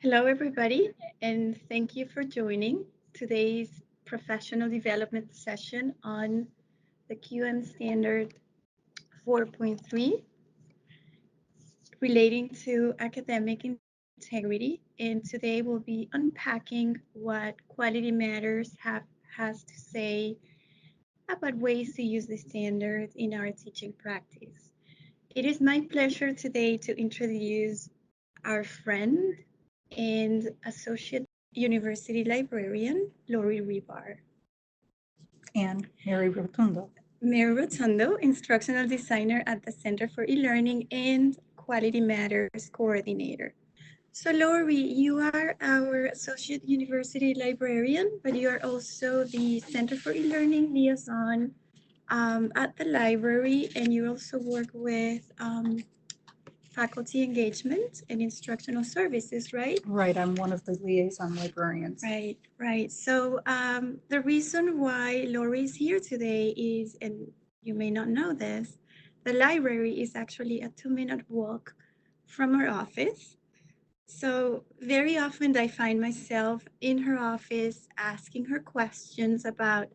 Hello, everybody, and thank you for joining today's professional development session on the QM Standard 4.3 relating to academic integrity. And today we'll be unpacking what Quality Matters has to say about ways to use the standard in our teaching practice. It is my pleasure today to introduce our friend and Associate University Librarian, Lori Rebar. And Mary Rotundo. Mary Rotundo, Instructional Designer at the Center for E-Learning and Quality Matters Coordinator. So Lori, you are our Associate University Librarian, but you are also the Center for E-Learning Liaison at the library, and you also work with faculty engagement and instructional services, right? Right, I'm one of the liaison librarians. Right. So the reason why Lori is here today is, and you may not know this, the library is actually a 2-minute walk from her office. So very often I find myself in her office asking her questions about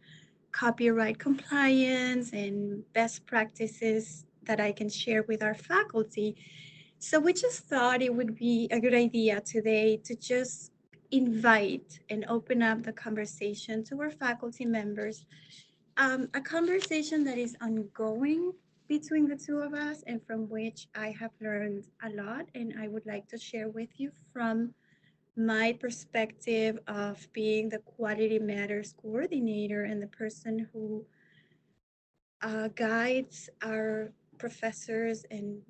copyright compliance and best practices that I can share with our faculty. So we just thought it would be a good idea today to just invite and open up the conversation to our faculty members, a conversation that is ongoing between the two of us and from which I have learned a lot, and I would like to share with you from my perspective of being the Quality Matters coordinator and the person who guides our professors and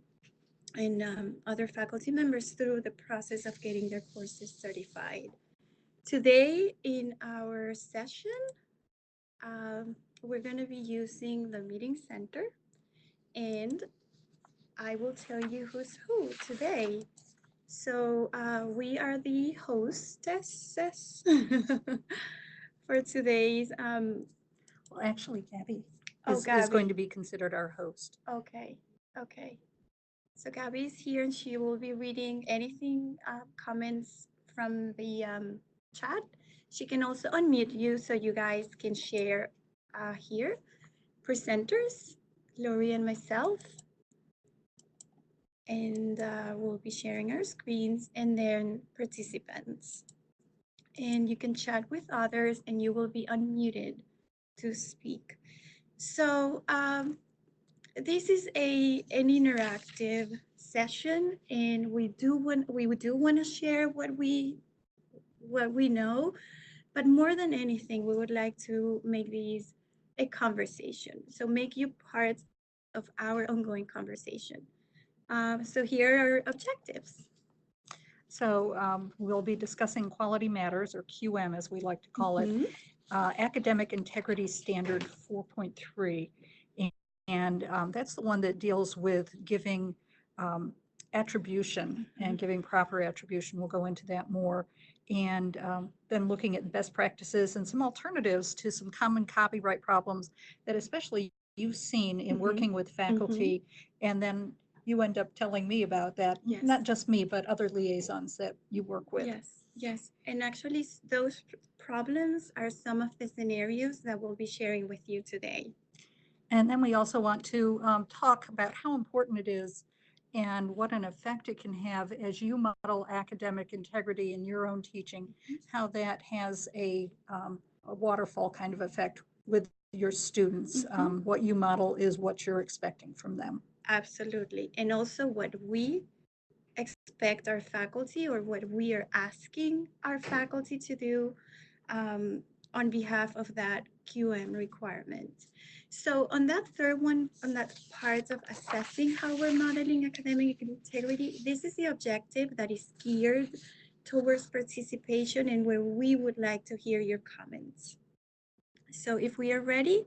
other faculty members through the process of getting their courses certified. Today in our session, we're going to be using the meeting center, and I will tell you who's who today. So we are the hostesses for today's. Well, actually, Gabby is Gabby. going to be considered our host. Okay. So Gabby is here and she will be reading anything, comments from the chat. She can also unmute you so you guys can share here. Presenters, Lori and myself. And we'll be sharing our screens and then participants. And you can chat with others and you will be unmuted to speak. So this is an interactive session, and we do want to share what we know, but more than anything, we would like to make these a conversation. So make you part of our ongoing conversation. So here are objectives. So we'll be discussing Quality Matters, or QM as we like to call it, Academic Integrity Standard 4.3. And that's the one that deals with giving attribution and giving proper attribution. We'll go into that more. And then looking at best practices and some alternatives to some common copyright problems that especially you've seen in working with faculty. And then you end up telling me about that. Yes. Not just me, but other liaisons that you work with. Yes. And actually those problems are some of the scenarios that we'll be sharing with you today. And then we also want to talk about how important it is and what an effect it can have as you model academic integrity in your own teaching, how that has a waterfall kind of effect with your students. What you model is what you're expecting from them. Absolutely. And also what we expect our faculty or what we are asking our faculty to do on behalf of that QM requirement. So on that third one, on that part of assessing how we're modeling academic integrity, this is the objective that is geared towards participation and where we would like to hear your comments. So if we are ready,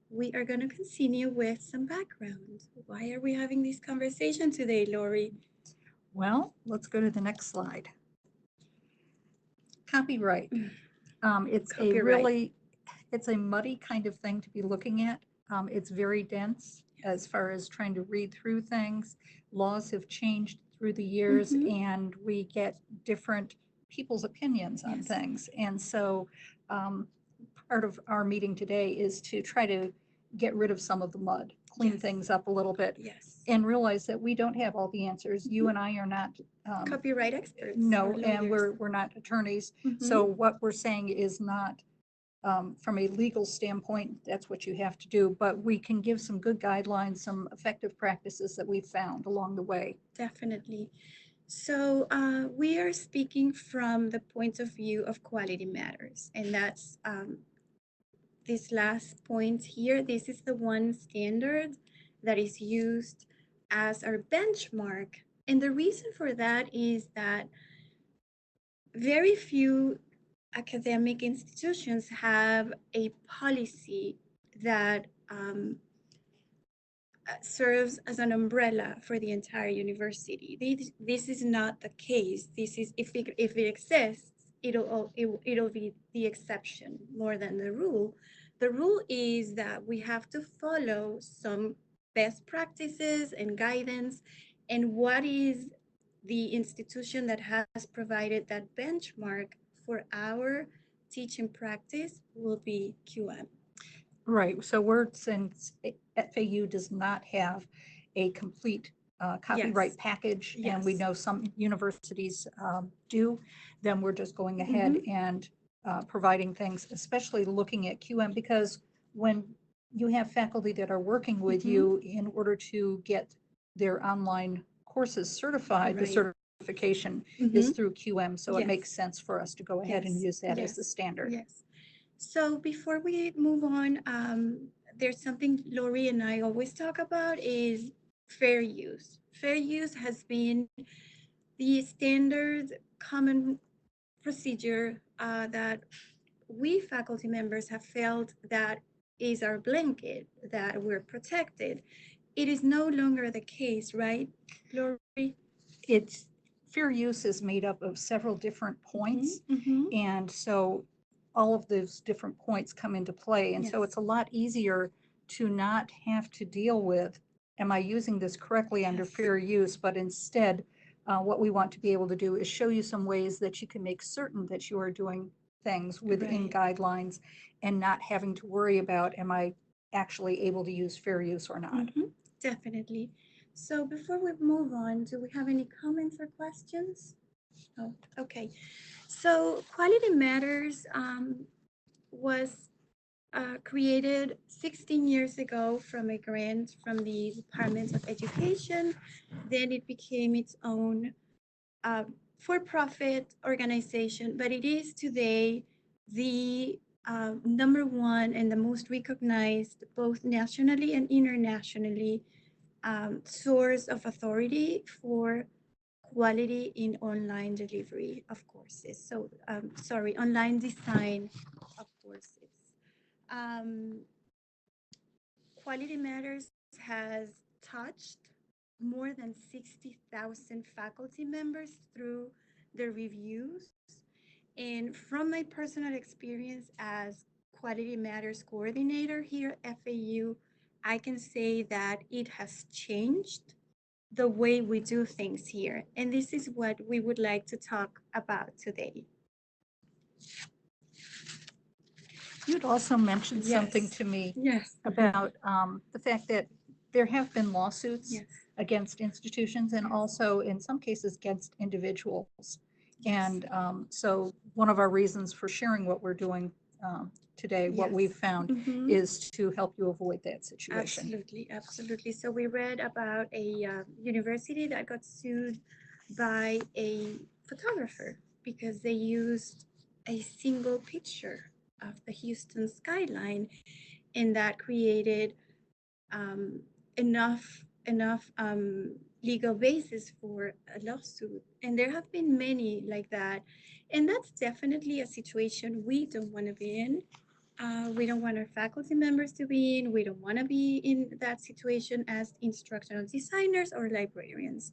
we are going to continue with some background. Why are we having this conversation today, Lori? Well, let's go to the next slide. Copyright. It's a muddy kind of thing to be looking at. It's very dense as far as trying to read through things. Laws have changed through the years and we get different people's opinions on Yes. things. And so um, part of our meeting today is to try to get rid of some of the mud, clean Yes. things up a little bit, Yes. and realize that we don't have all the answers. You Mhm. and I are not Copyright experts or no, and lawyers. we're not attorneys. Mhm. So what we're saying is not from a legal standpoint, that's what you have to do, but we can give some good guidelines, some effective practices that we've found along the way. Definitely. So we are speaking from the point of view of quality matters, and that's this last point here. This is the one standard that is used as our benchmark. And the reason for that is that very few academic institutions have a policy that serves as an umbrella for the entire university. This is not the case. This is if it exists, it'll be the exception more than the rule. The rule is that we have to follow some best practices and guidance, and what is the institution that has provided that benchmark for our teaching practice will be QM. Right, so we're, since FAU does not have a complete copyright Yes. package, and we Yes. know some universities do, then we're just going ahead Mhm. and providing things, especially looking at QM, because when you have faculty that are working with Mhm. you in order to get their online courses certified, the Right. certification is Mhm. through QM, so it makes Yes. sense for us to go ahead and Yes. use that as the Yes. standard. Yes. So before we move on, there's something Lori and I always talk about is fair use. Fair use has been the standard common procedure that we faculty members have felt that is our blanket, that we're protected. It is no longer the case, right, Lori? It's, fair use is made up of several different points. Mm-hmm. And so all of those different points come into play. And so Yes. it's a lot easier to not have to deal with, am I using this correctly under Yes. fair use? But instead, what we want to be able to do is show you some ways that you can make certain that you are doing things within Right. guidelines and not having to worry about, am I actually able to use fair use or not? Mm-hmm. Definitely. So before we move on, do we have any comments or questions? Oh, okay. So Quality Matters was created 16 years ago from a grant from the Department of Education. Then it became its own for-profit organization, but it is today the number one and the most recognized, both nationally and internationally, source of authority for quality in online delivery of courses. So, sorry, online design of courses. Um, Quality Matters has touched more than 60,000 faculty members through the reviews. And from my personal experience as Quality Matters coordinator here at FAU, I can say that it has changed the way we do things here. And this is what we would like to talk about today. You'd also mentioned something Yes. to me Yes. about the fact that there have been lawsuits Yes. against institutions and Yes. also in some cases against individuals. Yes. And so one of our reasons for sharing what we're doing today, what we've Yes. found, Mhm. is to help you avoid that situation. Absolutely, absolutely. So we read about a university that got sued by a photographer because they used a single picture of the Houston skyline, and that created um, enough legal basis for a lawsuit. And there have been many like that, and that's definitely a situation we don't want to be in. We don't want our faculty members to be in. We don't want to be in that situation as instructional designers or librarians.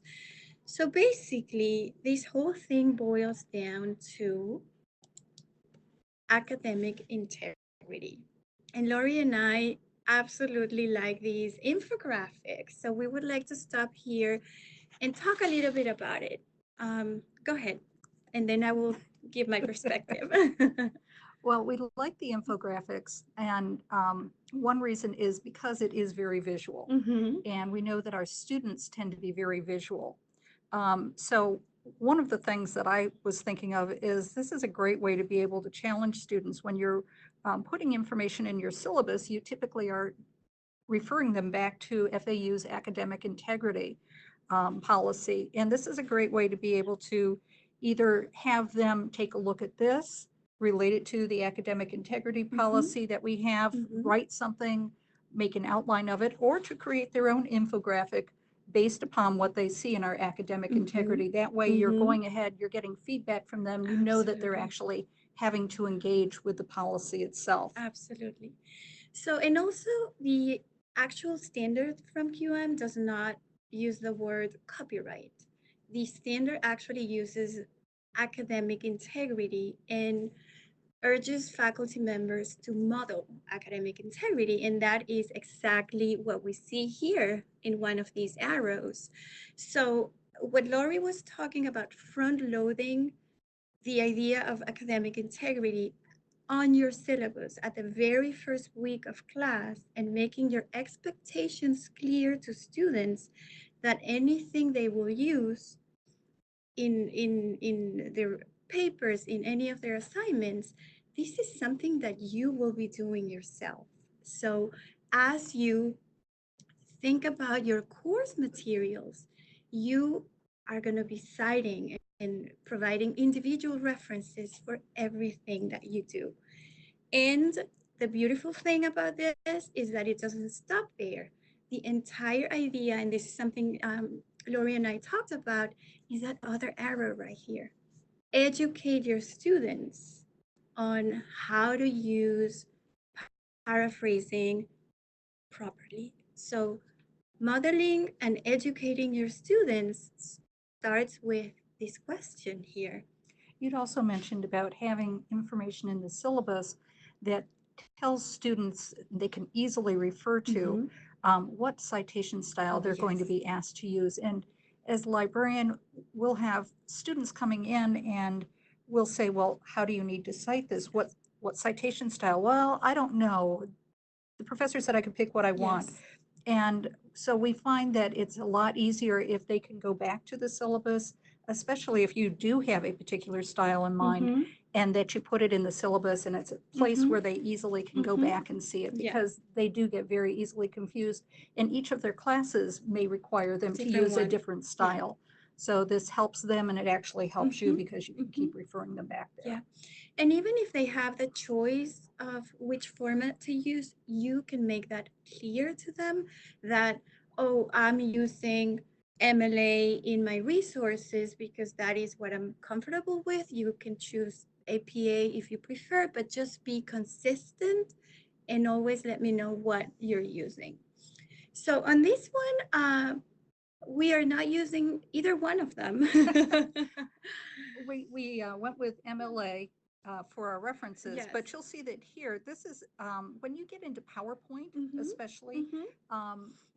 So basically, this whole thing boils down to academic integrity. And Lori and I absolutely like these infographics. So we would like to stop here and talk a little bit about it. Go ahead. And then I will give my perspective. Well, we like the infographics, and one reason is because it is very visual. Mm-hmm. And we know that our students tend to be very visual. So one of the things that I was thinking of is this is a great way to be able to challenge students. When you're putting information in your syllabus, you typically are referring them back to FAU's academic integrity policy. And this is a great way to be able to either have them take a look at this, relate it to the academic integrity policy that we have, Mm-hmm. write something, make an outline of it, or to create their own infographic based upon what they see in our academic integrity. That way you're going ahead, you're getting feedback from them, you know that they're Absolutely. actually having to engage with the policy itself. Absolutely. So, and also the actual standard from QM does not use the word copyright. The standard actually uses academic integrity and urges faculty members to model academic integrity. And that is exactly what we see here in one of these arrows. So, what Laurie was talking about, front loading the idea of academic integrity on your syllabus at the very first week of class and making your expectations clear to students that anything they will use in their papers, in any of their assignments, this is something that you will be doing yourself. So as you think about your course materials, you are going to be citing and providing individual references for everything that you do. And the beautiful thing about this is that it doesn't stop there. The entire idea, and this is something Lori and I talked about, is that other arrow right here. Educate your students on how to use paraphrasing properly. So, modeling and educating your students starts with this question here. You'd also mentioned about having information in the syllabus that tells students they can easily refer to what citation style they're going to be asked to use. And as a librarian, we'll have students coming in and we'll say, well, how do you need to cite this? What citation style? Well, I don't know. The professor said I could pick what I want. Yes. And so we find that it's a lot easier if they can go back to the syllabus, especially if you do have a particular style in mind and that you put it in the syllabus and it's a place where they easily can go back and see it, because they do get very easily confused and each of their classes may require them to use a different style. So this helps them and it actually helps you because you can keep referring them back there. Yeah. And even if they have the choice of which format to use, you can make that clear to them that, oh, I'm using MLA in my resources because that is what I'm comfortable with. You can choose APA if you prefer, but just be consistent and always let me know what you're using. So on this one, we are not using either one of them. We went with MLA for our references, but you'll see that here, this is, when you get into PowerPoint especially,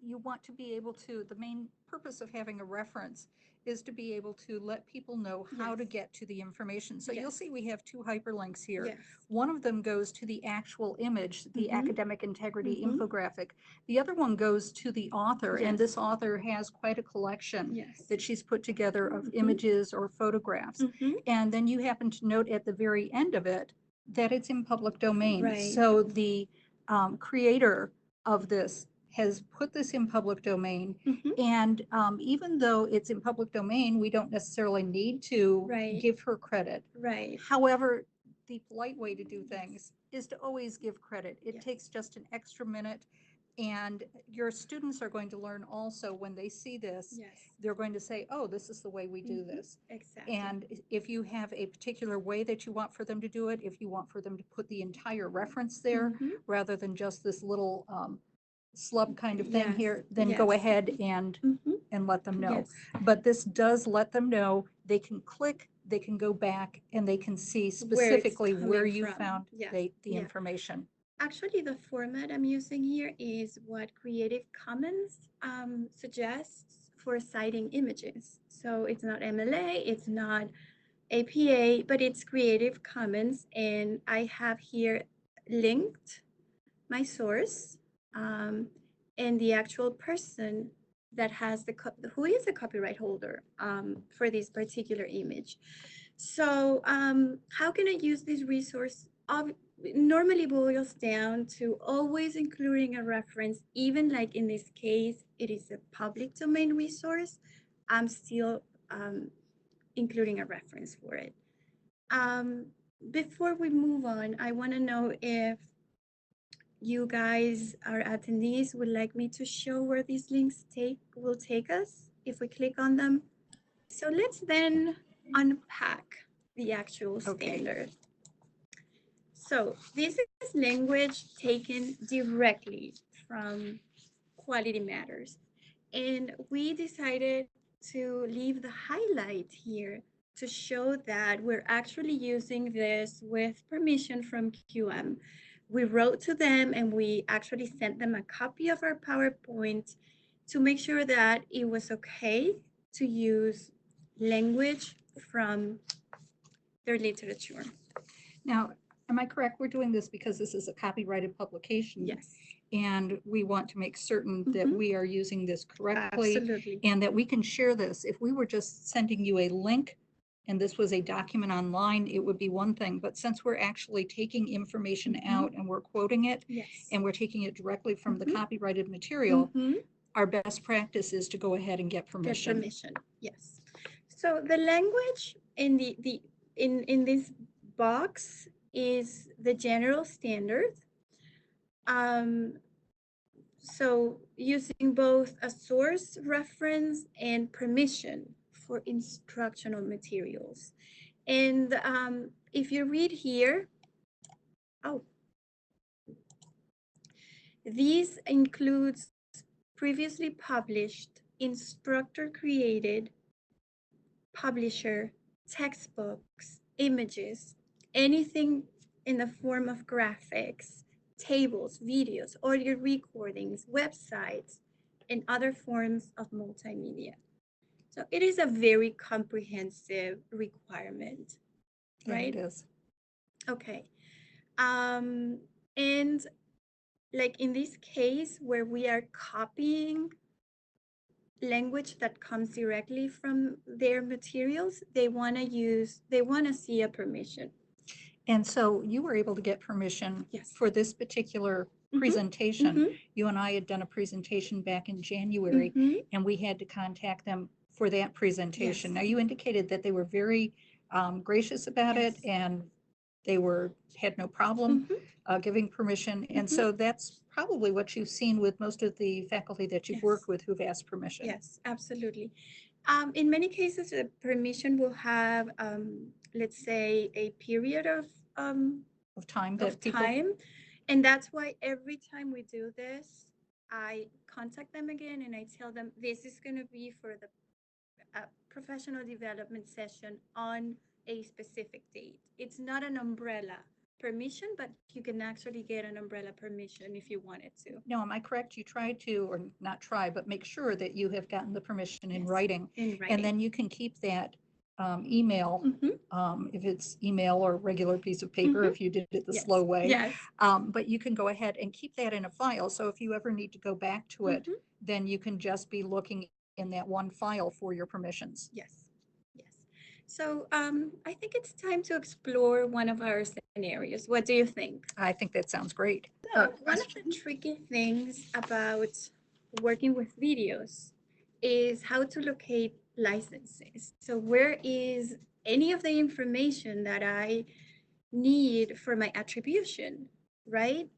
you want to be able to, the main purpose of having a reference is to be able to let people know how to get to the information. So you'll see we have two hyperlinks here. One of them goes to the actual image, the academic integrity infographic. The other one goes to the author, and this author has quite a collection that she's put together of images or photographs. And then you happen to note at the very end of it that it's in public domain. So the creator of this has put this in public domain. And even though it's in public domain, we don't necessarily need to give her credit. However, the polite way to do things is to always give credit. It takes just an extra minute. And your students are going to learn also when they see this, they're going to say, oh, this is the way we do this. Exactly. And if you have a particular way that you want for them to do it, if you want for them to put the entire reference there rather than just this little slub kind of thing here, then go ahead and let them know. But this does let them know they can click, they can go back, and they can see specifically where you found the information. Actually, the format I'm using here is what Creative Commons suggests for citing images. So it's not MLA, it's not APA, but it's Creative Commons, and I have here linked my source, and the actual person that has who is the copyright holder for this particular image. So how can I use this resource? Normally boils down to always including a reference, even like in this case, it is a public domain resource. I'm still including a reference for it. Um, Before we move on, I want to know if you guys, our attendees, would like me to show where these links will take us if we click on them. So let's then unpack the actual standard. So this is language taken directly from Quality Matters. And we decided to leave the highlight here to show that we're actually using this with permission from QM. We wrote to them and we actually sent them a copy of our PowerPoint to make sure that it was okay to use language from their literature. Now, am I correct? We're doing this because this is a copyrighted publication. Yes. And we want to make certain that we are using this correctly. Absolutely. And that we can share this. If we were just sending you a link and this was a document online, it would be one thing. But since we're actually taking information out and we're quoting it, Yes. and we're taking it directly from the copyrighted material, our best practice is to go ahead and get permission. Get permission, yes. So the language in in this box is the general standard. So using both a source reference and permission for instructional materials. And if you read here, these includes previously published, instructor created, publisher, textbooks, images, anything in the form of graphics, tables, videos, audio recordings, websites, and other forms of multimedia. So it is a very comprehensive requirement, right? Yeah, it is. Okay. And like in this case where we are copying language that comes directly from their materials, they want to see a permission. And so you were able to get permission Yes. for this particular presentation. You and I had done a presentation back in January, and we had to contact them for that presentation. Yes. Now, you indicated that they were very gracious about it, and they had no problem giving permission. And so that's probably what you've seen with most of the faculty that you've worked with who've asked permission. Yes, absolutely. In many cases, the permission will have, let's say, a period of time of time, and that's why every time we do this, I contact them again and I tell them this is going to be for the professional development session on a specific date. It's not an umbrella permission, but you can actually get an umbrella permission if you wanted to. No, am I correct? You try to, or not try, but make sure that you have gotten the permission in writing. And then you can keep that email, if it's email or regular piece of paper, if you did it the slow way. Yes. But you can go ahead and keep that in a file. So if you ever need to go back to it, then you can just be looking in that one file for your permissions. Yes. Yes. So I think it's time to explore one of our scenarios. What do you think? I think that sounds great. So one of the tricky things about working with videos is how to locate licenses. So where is any of the information that I need for my attribution, right?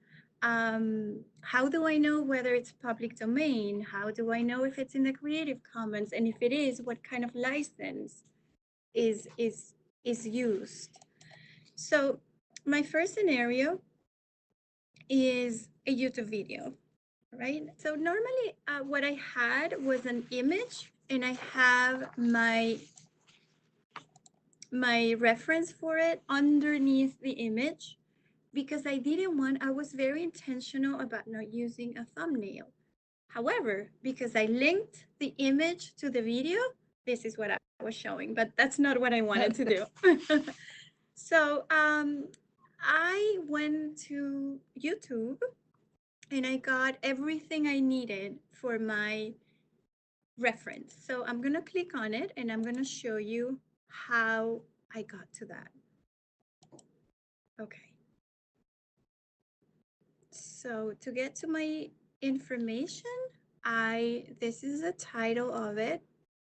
How do I know whether it's public domain? How do I know if it's in the Creative Commons? And if it is, what kind of license is used? So my first scenario is a YouTube video, right? So normally what I had was an image and I have my reference for it underneath the image because I was very intentional about not using a thumbnail. However, because I linked the image to the video, this is what was showing, but that's not what I wanted to do. So I went to YouTube and I got everything I needed for my reference. So I'm going to click on it and I'm going to show you how I got to that. Okay. So to get to my information, this is the title of it.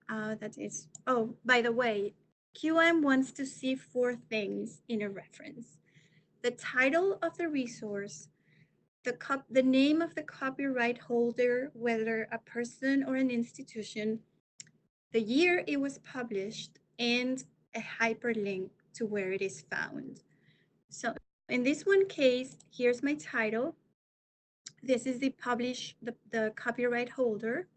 That is, oh, by the way, QM wants to see 4 things in a reference: the title of the resource, the name of the copyright holder, whether a person or an institution, the year it was published, and a hyperlink to where it is found. So in this one case, here's my title. This is the copyright holder.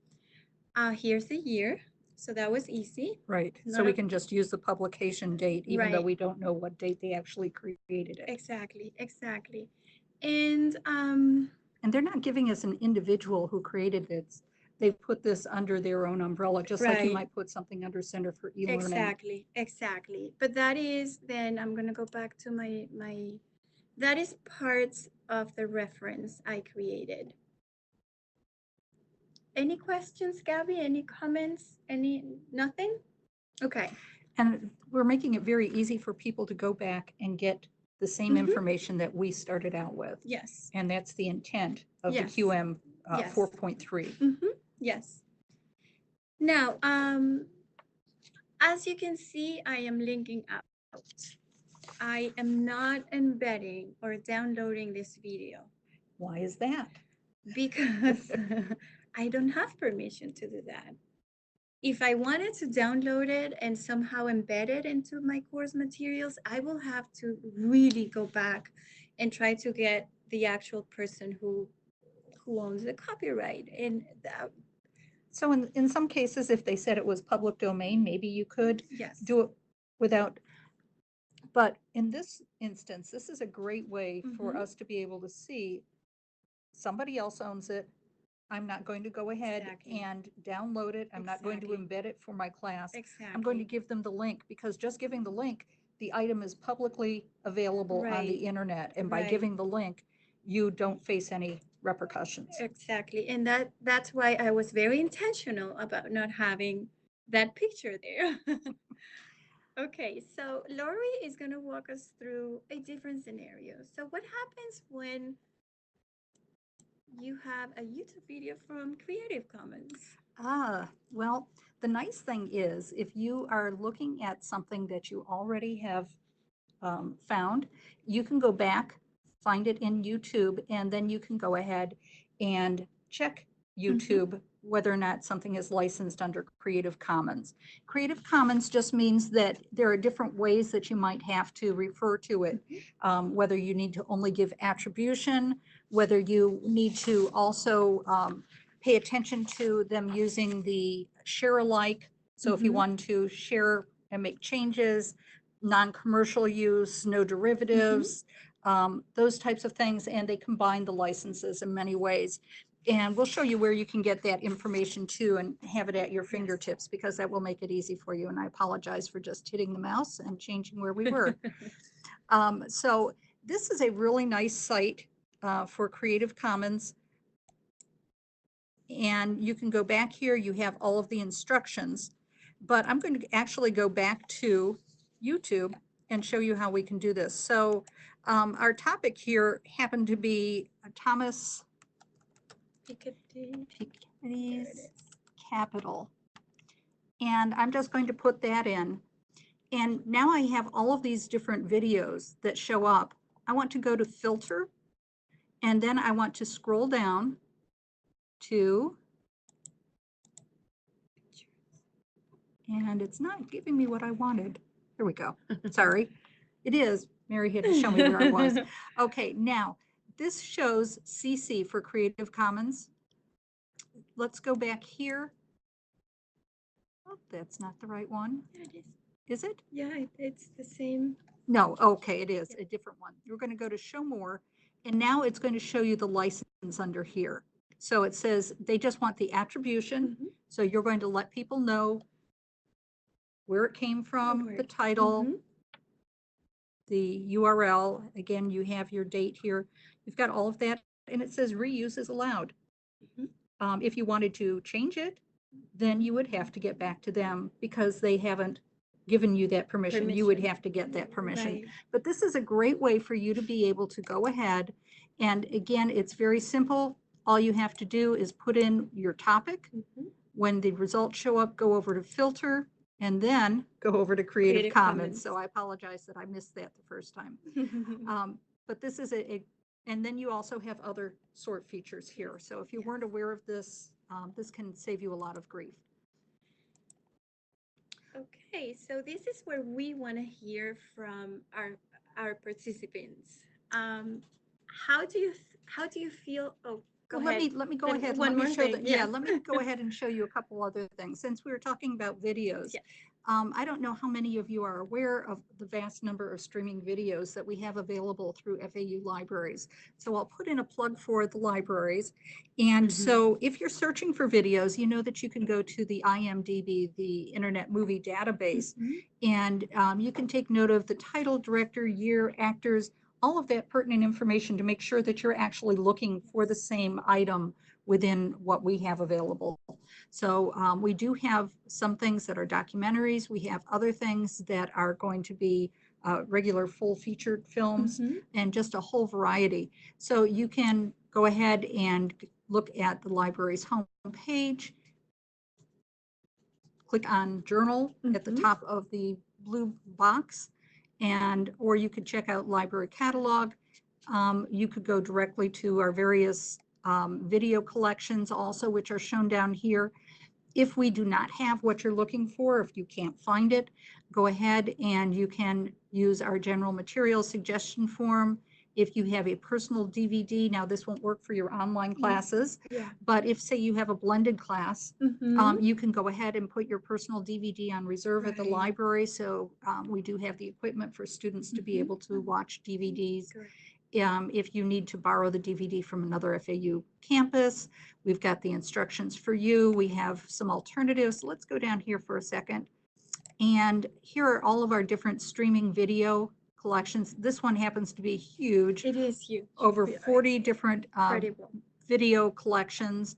Here's the year. So that was easy. Right. Not So we a- can just use the publication date, even though Right. we don't know what date they actually created it. Exactly, exactly. And And they're not giving us an individual who created it. They've put this under their own umbrella, just like you Right. might put something under Center for E-Learning. exactly, exactly. But that is, then I'm gonna go back to my that is parts of the reference I created. Any questions, Gabby? Any comments? Nothing? Okay. And we're making it very easy for people to go back and get the same Mhm. information that we started out with. Yes. And that's the intent of the Yes. QM Yes. 4.3. Yes. Now, as you can see, I am linking out. I am not embedding or downloading this video Why is that? because I don't have permission to do that. If I wanted to download it and somehow embed it into my course materials, I will have to really go back and try to get the actual person who owns the copyright. And So in some cases, if they said it was public domain, maybe you could yes, do it without. But in this instance, this is a great way for us to be able to see somebody else owns it. I'm not going to go ahead Exactly. and download it. I'm not going to Exactly. embed it for my class. Exactly. I'm going to give them the link, because just giving the link, the item is publicly available on the Right. internet. And by Right. giving the link, you don't face any repercussions. Exactly. And that's why I was very intentional about not having that picture there. Okay, so Lori is going to walk us through a different scenario. So what happens when you have a YouTube video from Creative Commons? Well, the nice thing is, if you are looking at something that you already have found, you can go back, find it in YouTube, and then you can go ahead and check YouTube whether or not something is licensed under Creative Commons. Creative Commons just means that there are different ways that you might have to refer to it, whether you need to only give attribution, whether you need to also pay attention to them using the share alike. So if you want to share and make changes, non-commercial use, no derivatives, those types of things, and they combine the licenses in many ways. And we'll show you where you can get that information too and have it at your fingertips, because that will make it easy for you. And I apologize for just hitting the mouse and changing where we were. So this is a really nice site for Creative Commons. And you can go back here, you have all of the instructions, but I'm going to actually go back to YouTube and show you how we can do this. So our topic here happened to be Thomas Piketty's Capital. And I'm just going to put that in. And now I have all of these different videos that show up. I want to go to filter, and then I want to scroll down to, and it's not giving me what I wanted. Here we go. Sorry. It is. Mary had to show me where I was. Okay, now this shows CC for Creative Commons. Let's go back here. Oh, that's not the right one. Yeah, it is. Is it? Yeah, it's the same. No, okay, it is a different one. We're going to go to show more, and now it's going to show you the license under here. So it says they just want the attribution. So you're going to let people know where it came from, the Word. title, the URL. Again, you have your date here. You've got all of that, and it says reuse is allowed. Mhm. If you wanted to change it, then you would have to get back to them because they haven't given you that permission. You would have to get that permission. Right. But this is a great way for you to be able to go ahead. And again, it's very simple. All you have to do is put in your topic. Mhm. When the results show up, go over to filter and then go over to Creative Creative Commons. Commons. So I apologize that I missed that the first time. But this is and then you also have other sort features here. So if you weren't aware of this, this can save you a lot of grief. Okay, so this is where we want to hear from our participants. Um, how do you feel? Oh, go Well, ahead. let me go ahead. One Let me more show thing. that. Yeah, let me go ahead and show you a couple other things. Since we were talking about videos, Yes. I don't know how many of you are aware of the vast number of streaming videos that we have available through FAU libraries. So I'll put in a plug for the libraries. And so if you're searching for videos, you know that you can go to the IMDb, the Internet Movie Database, and you can take note of the title, director, year, actors, all of that pertinent information to make sure that you're actually looking for the same item within what we have available. So we do have some things that are documentaries. We have other things that are going to be regular full featured films and just a whole variety. So you can go ahead and look at the library's homepage, click on journal at the top of the blue box, and or you could check out library catalog. You could go directly to our various video collections also, which are shown down here. If we do not have what you're looking for, if you can't find it, go ahead and you can use our general materials suggestion form. If you have a personal DVD, now this won't work for your online classes, but if say you have a blended class, you can go ahead and put your personal DVD on reserve at the library. So we do have the equipment for students to be able to watch DVDs. If you need to borrow the DVD from another FAU campus, we've got the instructions for you. We have some alternatives. Let's go down here for a second. And here are all of our different streaming video collections. This one happens to be huge. It is huge. Over 40 different video collections.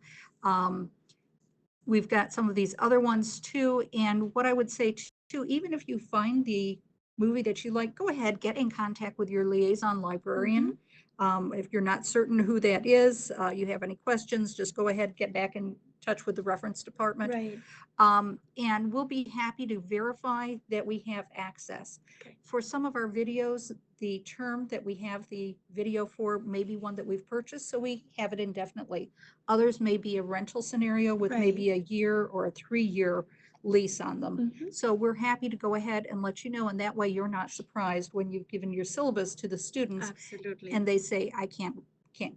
We've got some of these other ones too. And what I would say too, even if you find the movie that you like, go ahead, get in contact with your liaison librarian. If you're not certain who that is, you have any questions, just go ahead, get back in touch with the reference department. Right. And we'll be happy to verify that we have access. For some of our videos, the term that we have the video for may be one that we've purchased, so we have it indefinitely. Others may be a rental scenario with maybe a year or a 3-year lease on them. So we're happy to go ahead and let you know, and that way you're not surprised when you've given your syllabus to the students. Absolutely. And they say, I can't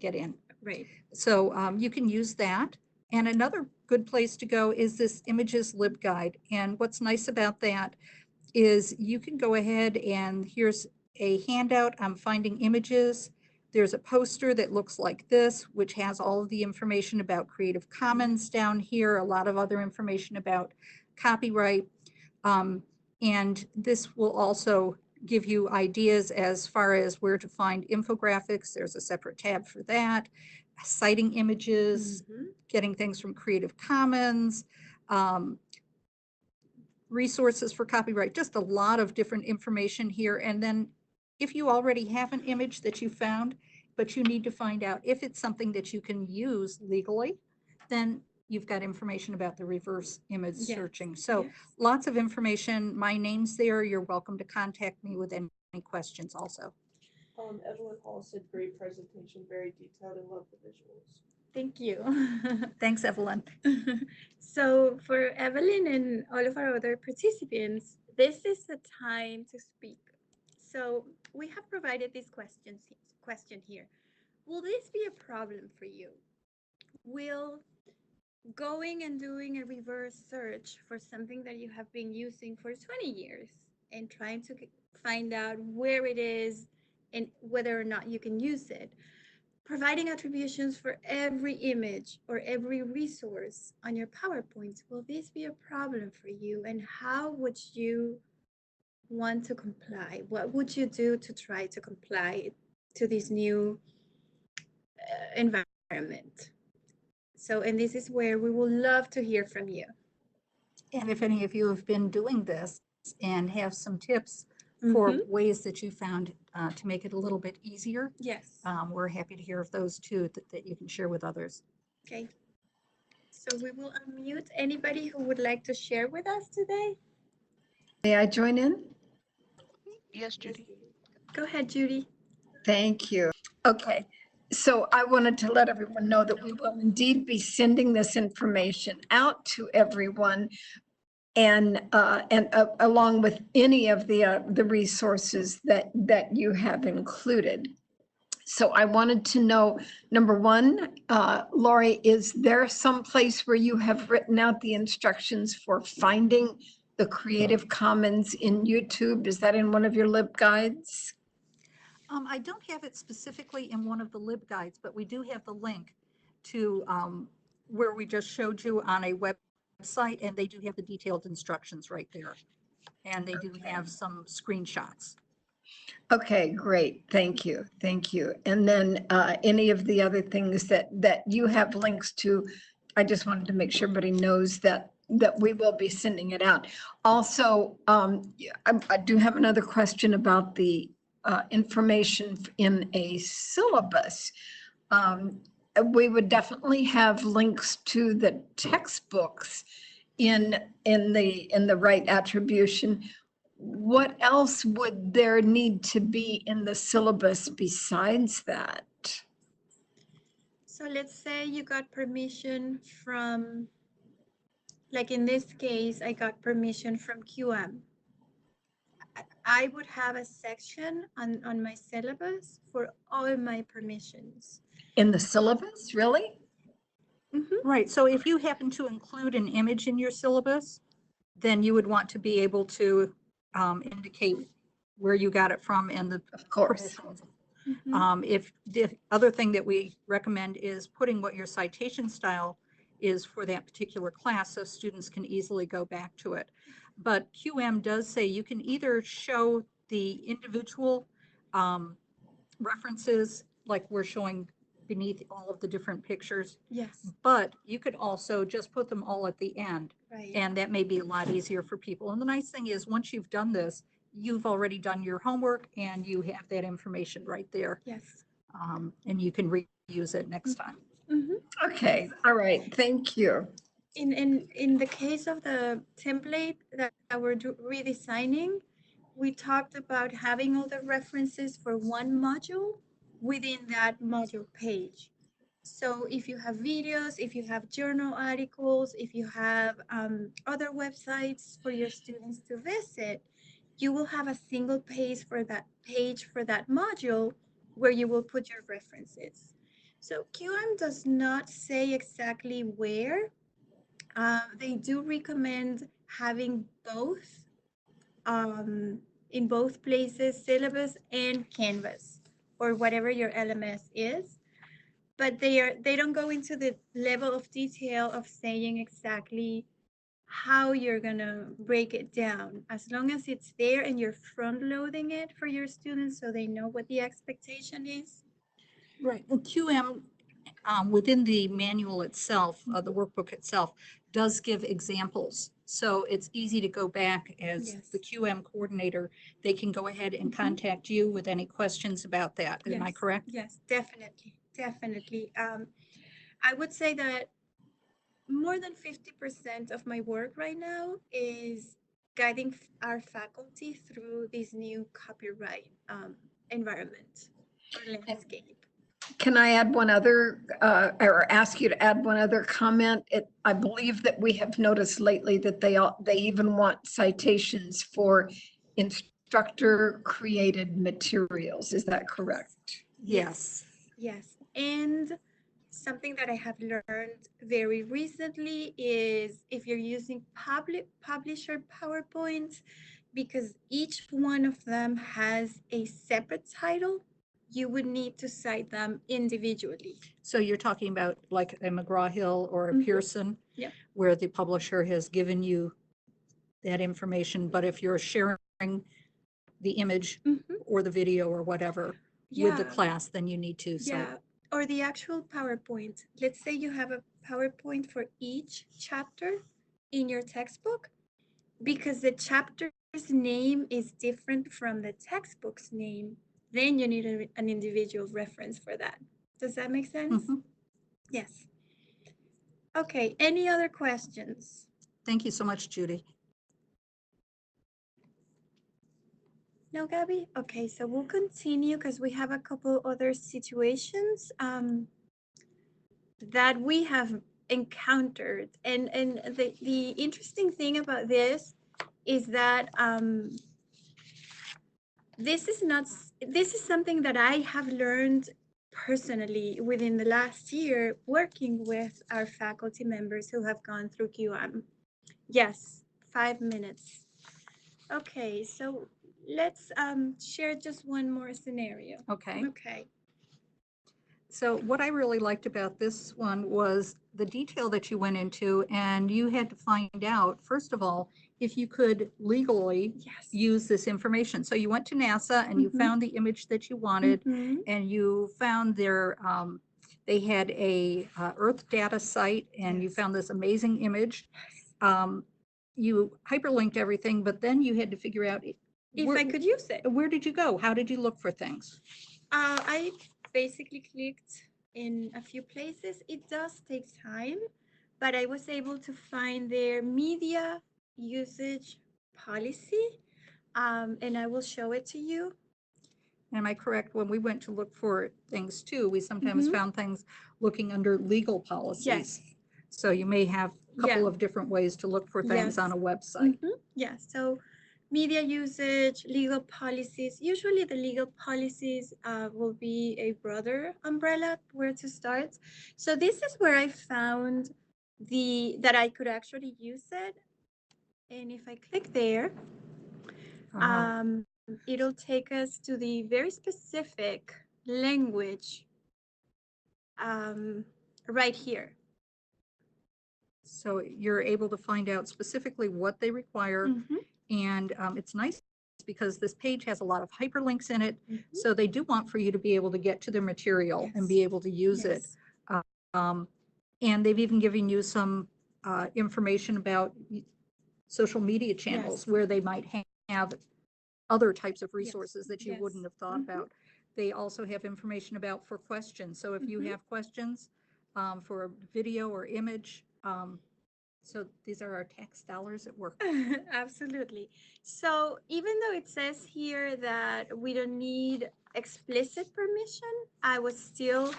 get in. Right. So you can use that. And another good place to go is this Images LibGuide. And what's nice about that is you can go ahead and here's a handout on finding images. There's a poster that looks like this, which has all of the information about Creative Commons down here, a lot of other information about copyright. And this will also give you ideas as far as where to find infographics. There's a separate tab for that. Citing images, getting things from Creative Commons, resources for copyright, just a lot of different information here. And then if you already have an image that you found, but you need to find out if it's something that you can use legally, then you've got information about the reverse image searching. So lots of information. My name's there. You're welcome to contact me with any questions also. Evelyn Hall said great presentation, very detailed, and love the visuals. Thank you. Thanks, Evelyn. So for Evelyn and all of our other participants, this is the time to speak. So we have provided this question here. Will this be a problem for you? Will going and doing a reverse search for something that you have been using for 20 years and trying to find out where it is and whether or not you can use it, providing attributions for every image or every resource on your PowerPoint, will this be a problem for you? And how would you want to comply? What would you do to try to comply to this new environment? So, and this is where we will love to hear from you. And if any of you have been doing this and have some tips for Mhm. ways that you found to make it a little bit easier, Yes. we're happy to hear of those too that you can share with others. Okay. So we will unmute anybody who would like to share with us today. May I join in? Yes, Judy. Go ahead, Judy. Thank you. Okay, so I wanted to let everyone know that we will indeed be sending this information out to everyone and along with any of the resources that you have included. So I wanted to know, number one, Lori, is there some place where you have written out the instructions for finding the Creative Commons in YouTube? Is that in one of your LibGuides? I don't have it specifically in one of the LibGuides, but we do have the link to where we just showed you on a website, and they do have the detailed instructions right there. And they do have some screenshots. Okay, great. Thank you. Thank you. And then any of the other things that you have links to, I just wanted to make sure everybody knows that we will be sending it out. Also, I do have another question about the information in a syllabus. We would definitely have links to the textbooks in the right attribution. What else would there need to be in the syllabus besides that? So let's say you got permission from, like in this case, I got permission from QM. I would have a section on my syllabus for all my permissions. In the syllabus, really? Mm-hmm. Right. So if you happen to include an image in your syllabus, then you would want to be able to indicate where you got it from and the Of course. permissions. Mm-hmm. If the other thing that we recommend is putting what your citation style is for that particular class so students can easily go back to it. But QM does say you can either show the individual references like we're showing beneath all of the different pictures, Yes. but you could also just put them all at the end. Right. And that may be a lot easier for people. And the nice thing is once you've done this, you've already done your homework and you have that information right there. Yes. And you can reuse it next time. Mm-hmm. Okay, all right, thank you. In the case of the template that we're redesigning, we talked about having all the references for one module within that module page. So if you have videos, if you have journal articles, if you have other websites for your students to visit, you will have a single page for that module where you will put your references. So QM does not say exactly where. They do recommend having both in both places, syllabus and Canvas, or whatever your LMS is. But they don't go into the level of detail of saying exactly how you're gonna break it down. As long as it's there and you're front loading it for your students so they know what the expectation is. Right. And QM within the manual itself, the workbook itself, does give examples. So it's easy to go back as Yes. the QM coordinator. They can go ahead and contact you with any questions about that. Am I Yes. correct? Yes, definitely, definitely. I would say that more than 50% of my work right now is guiding our faculty through this new copyright environment or landscape. Can I add one other, or ask you to add one other comment? I believe that we have noticed lately that they even want citations for instructor-created materials. Is that correct? Yes. Yes. And something that I have learned very recently is if you're using publisher PowerPoint, because each one of them has a separate title, you would need to cite them individually. So you're talking about like a McGraw-Hill or a Mhm. Pearson? Yep. Where the publisher has given you that information, but if you're sharing the image Mhm. or the video or whatever with the Yeah. class, then you need to cite. Yeah, or the actual PowerPoint. Let's say you have a PowerPoint for each chapter in your textbook, because the chapter's name is different from the textbook's name, then you need an individual reference for that. Does that make sense? Mhm. Yes. Okay, any other questions? Thank you so much, Judy. No, Gabby? Okay, so we'll continue because we have a couple other situations that we have encountered. And the interesting thing about this is that this is something that I have learned personally within the last year working with our faculty members who have gone through QM. Yes, 5 minutes. Okay, so let's share just one more scenario. Okay. Okay. So what I really liked about this one was the detail that you went into, and you had to find out, first of all, if you could legally Yes. use this information. So you went to NASA and you Mhm. found the image that you wanted, Mhm. and you found they had a Earth data site, and you Yes. found this amazing image. You hyperlinked everything, but then you had to figure out If I could use it. where did you go? How did you look for things? I basically clicked in a few places. It does take time, but I was able to find their media usage policy, and I will show it to you. Am I correct? When we went to look for things too, we sometimes Mhm. found things looking under legal policies. Yes. So you may have a couple Yeah. of different ways to look for things Yes. on a website. Yeah, so media usage, legal policies. Usually the legal policies will be a broader umbrella where to start. So this is where I found that I could actually use it. And if I click there, it'll take us to the very specific language right here. So you're able to find out specifically what they require. Mhm. And it's nice because this page has a lot of hyperlinks in it. Mhm. So they do want for you to be able to get to their material and be Yes. able to use it. Yes. And they've even given you some information about social media channels Yes. where they might have other types of Yes. resources that you Yes. wouldn't have thought Mhm. about. They also have information about for questions. So if you Mhm. have questions for a video or image, so these are our tax dollars at work. Absolutely. So even though it says here that we don't need explicit permission, I was still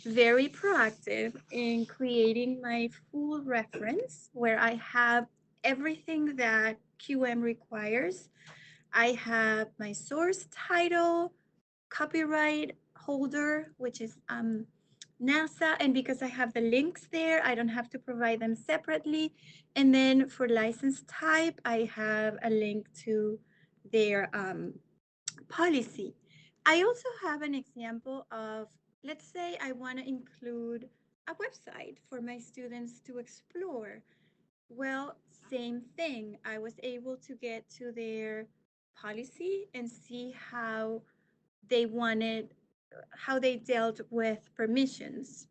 very proactive in creating my full reference where I have everything that QM requires. I have my source title, copyright holder, which is NASA. And because I have the links there, I don't have to provide them separately. And then for license type, I have a link to their policy. I also have an example of, let's say I want to include a website for my students to explore. Well, same thing. I was able to get to their policy and see how they wanted, how they dealt with permissions.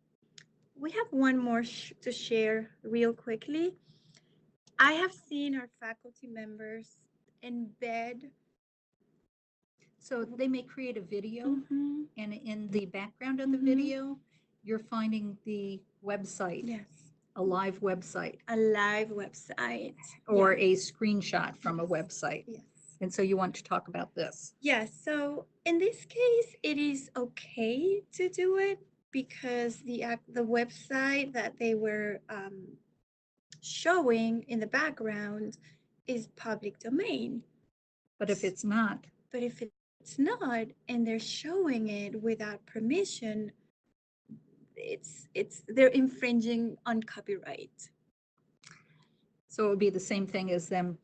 We have one more to share real quickly. I have seen our faculty members embed. So they may create a video, Mhm. and in the background of the Mhm. video, you're finding the website, Yes, a live website, a live website. or Yeah. a screenshot from a website. Yes. And so you want to talk about this. Yes. So in this case, it is okay to do it because the website that they were showing in the background is public domain. But if it's not, But if it's not and they're showing it without permission, they're infringing on copyright. so it would be the same thing as them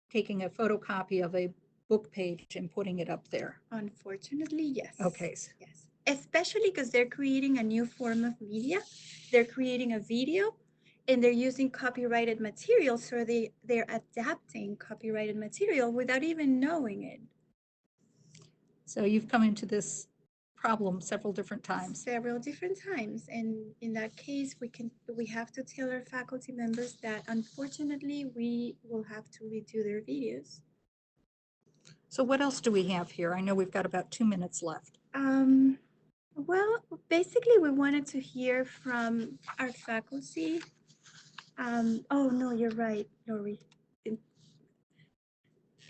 taking a photocopy of a book page and putting it up there. Unfortunately, yes. Okay. Yes. Especially because they're creating a new form of media. They're creating a video and they're using copyrighted material. So they're adapting copyrighted material without even knowing it. So you've come into this problem several different times. Several different times. And in that case, we have to tell our faculty members that unfortunately we will have to redo their videos. So what else do we have here? I know we've got about 2 minutes left. Well, basically, we wanted to hear from our faculty. Oh, no, you're right, Lori.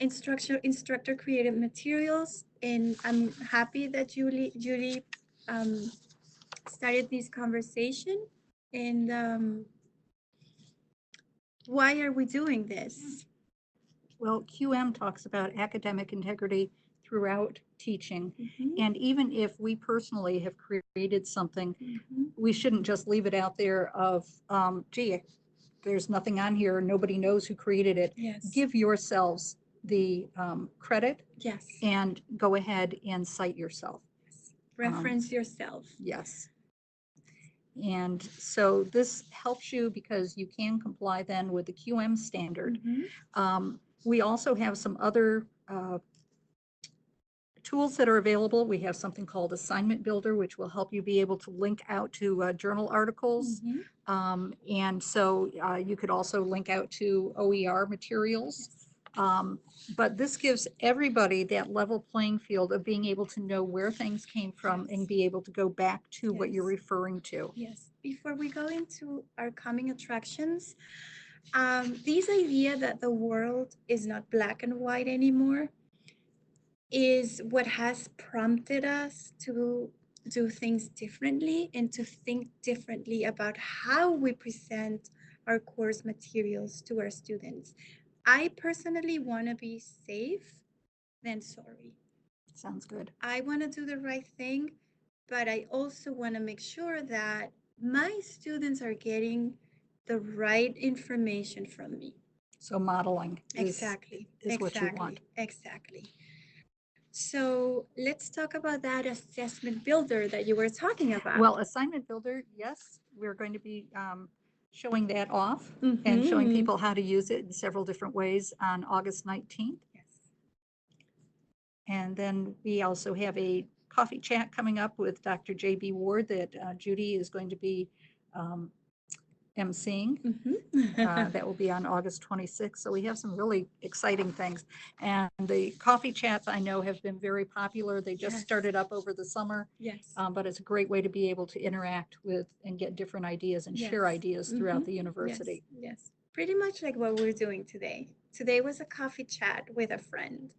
Instructor created materials, and I'm happy that Julie started this conversation. And why are we doing this? Well, QM talks about academic integrity throughout teaching. Mhm, And even if we personally have created something, mhm. we shouldn't just leave it out there of, gee, there's nothing on here, nobody knows who created it. Yes. Give yourselves the credit Yes. and go ahead and cite yourself. Reference yourself. Yes. And so this helps you because you can comply then with the QM standard. Mhm. We also have some other tools that are available. We have something called Assignment Builder, which will help you be able to link out to journal articles. Mhm. And so you could also link out to OER materials. Yes. But this gives everybody that level playing field of being able to know where things came from Yes. and be able to go back to what you're Yes. referring to. Yes. Before we go into our coming attractions, this idea that the world is not black and white anymore is what has prompted us to do things differently and to think differently about how we present our course materials to our students. I personally want to be safe than sorry. Sounds good. I want to do the right thing, but I also want to make sure that my students are getting the right information from me. So modeling Exactly. is what you want. Exactly. So let's talk about that assessment builder that you were talking about. Well, Assignment Builder, yes, we're going to be showing that off and showing Mhm. people how to use it in several different ways on August 19th. Yes. And then we also have a coffee chat coming up with Dr. J.B. Ward that Judy is going to be emceeing. Mhm. That will be on August 26th. So we have some really exciting things. And the coffee chats I know have been very popular. They just Yes. started up over the summer, Yes. but it's a great way to be able to interact with and get different ideas and share Yes. ideas throughout Mhm. the university. Yes. Yes. Pretty much like what we're doing today. Today was a coffee chat with a friend.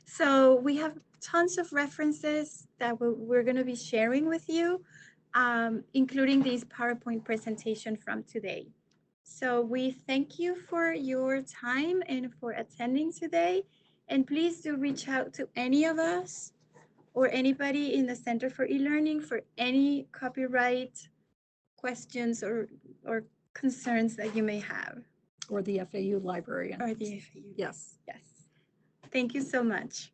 So we have tons of references that we're going to be sharing with you, including this PowerPoint presentation from today. So we thank you for your time and for attending today. And please do reach out to any of us or anybody in the Center for E-Learning for any copyright questions or concerns that you may have. Or the FAU librarian. Or the FAU. Yes. Yes. Thank you so much.